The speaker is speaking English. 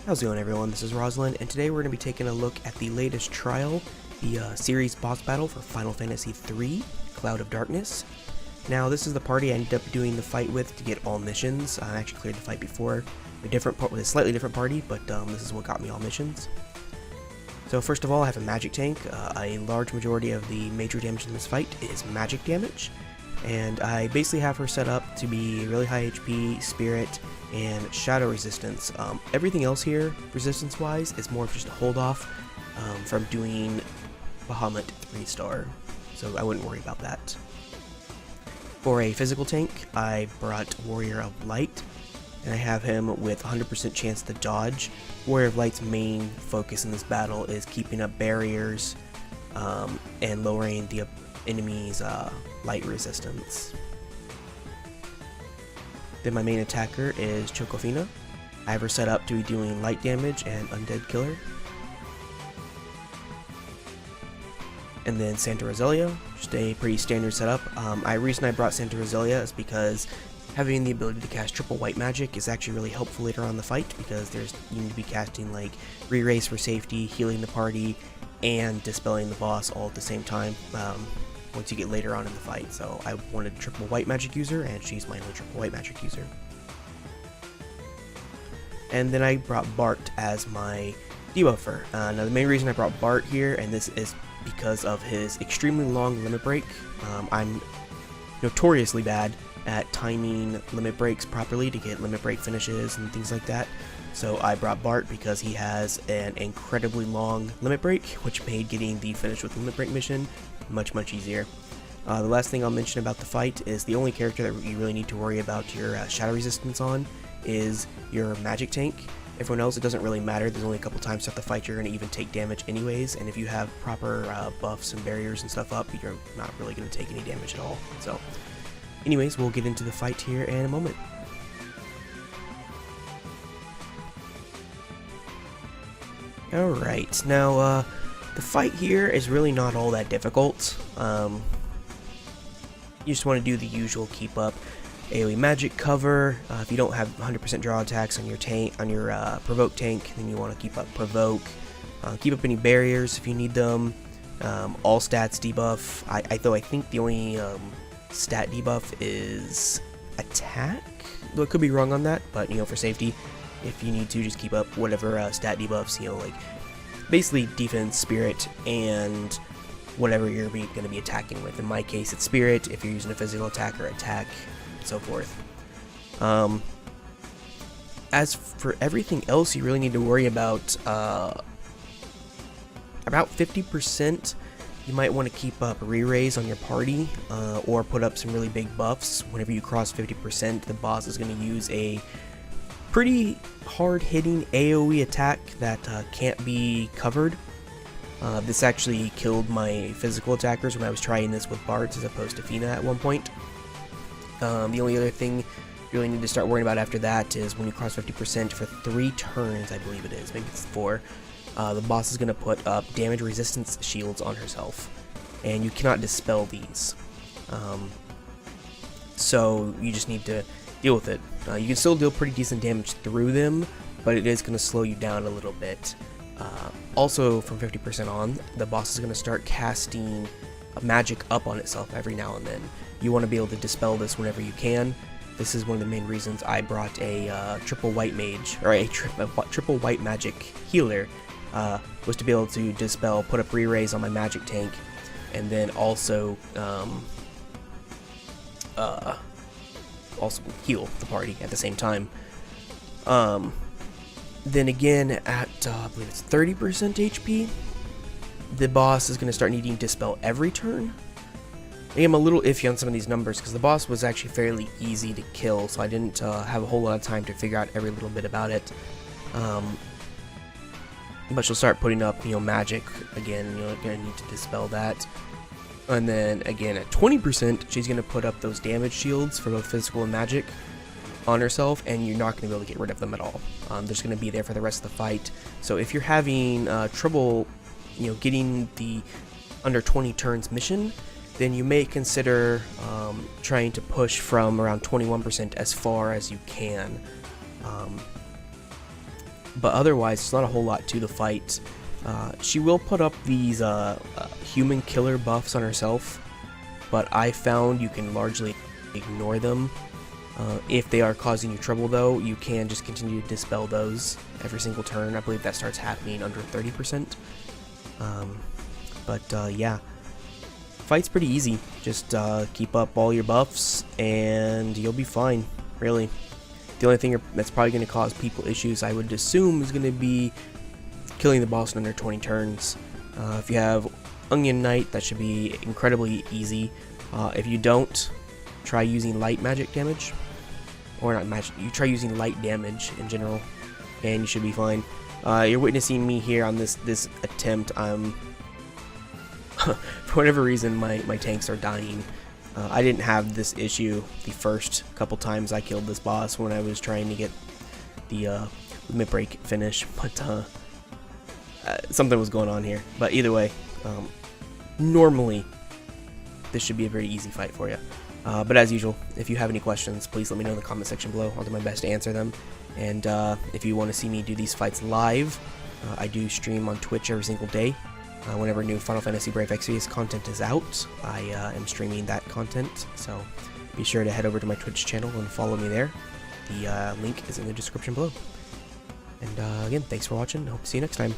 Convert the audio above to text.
How's it going, everyone? This is Rosalind, and today we're going to be taking a look at the latest trial, the series boss battle for Final Fantasy III, Cloud of Darkness. Now, this is the party I ended up doing the fight with to get all missions. I actually cleared the fight before with a slightly different party, but this is what got me all missions. So first of all, I have a magic tank. A large majority of the major damage in this fight is magic damage, and I basically have her set up to be really high HP, spirit, and shadow resistance. Everything else here, resistance-wise, is more of just a hold-off from doing Bahamut 3-star, so I wouldn't worry about that. For a physical tank, I brought Warrior of Light, and I have him with 100% chance to dodge. Warrior of Light's main focus in this battle is keeping up barriers and lowering the enemy's light resistance. Then my main attacker is Chocofina. I have her set up to be doing light damage and undead killer. And then Santa Rosalia, just a pretty standard setup. The reason I brought Santa Rosalia is because having the ability to cast triple white magic is actually really helpful later on in the fight, because you need to be casting like re-raise for safety, healing the party, and dispelling the boss all at the same time once you get later on in the fight. So I wanted a triple white magic user, and she's my only triple white magic user. And then I brought Bart as my debuffer. Now the main reason I brought Bart here, and this is because of his extremely long limit break. I'm notoriously bad at timing limit breaks properly to get limit break finishes and things like that. So I brought Bart because he has an incredibly long limit break, which made getting the finish with limit break mission much easier. The last thing I'll mention about the fight is the only character that you really need to worry about your shadow resistance on is your magic tank. Everyone else, it doesn't really matter. There's only a couple times throughout the fight you're going to even take damage anyways, and if you have proper buffs and barriers and stuff up, you're not really going to take any damage at all. So anyways, we'll get into the fight here in a moment. Alright, now the fight here is really not all that difficult. You just want to do the usual keep up AoE magic cover. If you don't have 100% draw attacks on your tank, on your provoke tank, then you want to keep up provoke. Keep up any barriers if you need them. All stats debuff. I think the only stat debuff is attack. Well, I could be wrong on that, but for safety, if you need to, just keep up whatever stat debuffs. Like basically defense, spirit, and whatever you're going to be attacking with. In my case, it's spirit. If you're using a physical attack or attack, and so forth. As for everything else, you really need to worry about 50%. You might want to keep up re-raise on your party, or put up some really big buffs. Whenever you cross 50%, the boss is going to use a pretty hard-hitting AoE attack that can't be covered. This actually killed my physical attackers when I was trying this with Bart as opposed to Fina at one point. The only other thing you really need to start worrying about after that is when you cross 50% for 3 turns, I believe it is, maybe it's 4, the boss is going to put up damage resistance shields on herself, and you cannot dispel these. So you just need to deal with it. You can still deal pretty decent damage through them, but it is going to slow you down a little bit. Also, from 50% on, the boss is going to start casting magic up on itself every now and then. You want to be able to dispel this whenever you can. This is one of the main reasons I brought a triple white mage, or a triple white magic healer, was to be able to dispel, put up re-raise on my magic tank, and then also heal the party at the same time. Then again, at I believe it's 30% HP, the boss is going to start needing to dispel every turn. I'm a little iffy on some of these numbers because the boss was actually fairly easy to kill, so I didn't have a whole lot of time to figure out every little bit about it. But she'll start putting up, magic again. You're going to need to dispel that. And then again at 20%, she's going to put up those damage shields for both physical and magic on herself, and you're not going to be able to get rid of them at all. They're just going to be there for the rest of the fight. So if you're having trouble, getting the under 20 turns mission, then you may consider trying to push from around 21% as far as you can. but otherwise it's not a whole lot to the fight. She will put up these human killer buffs on herself, but I found you can largely ignore them. If they are causing you trouble though, you can just continue to dispel those every single turn. I believe that starts happening under 30%. Yeah, fight's pretty easy. Just keep up all your buffs and you'll be fine, really. The only thing that's probably going to cause people issues, I would assume, is going to be killing the boss in under 20 turns. If you have Onion Knight, that should be incredibly easy. If you don't, try using light magic damage. Or not magic, you try using light damage in general, and you should be fine. You're witnessing me here on this attempt. I'm for whatever reason my tanks are dying. I didn't have this issue the first couple times I killed this boss when I was trying to get the mid-break finish, but something was going on here. But either way, normally this should be a very easy fight for you. But as usual, if you have any questions, please let me know in the comment section below. I'll do my best to answer them. And if you want to see me do these fights live, I do stream on Twitch every single day. Whenever new Final Fantasy Brave Exvius content is out, I am streaming that content. So be sure to head over to my Twitch channel and follow me there. The link is in the description below. And again, thanks for watching. I hope to see you next time.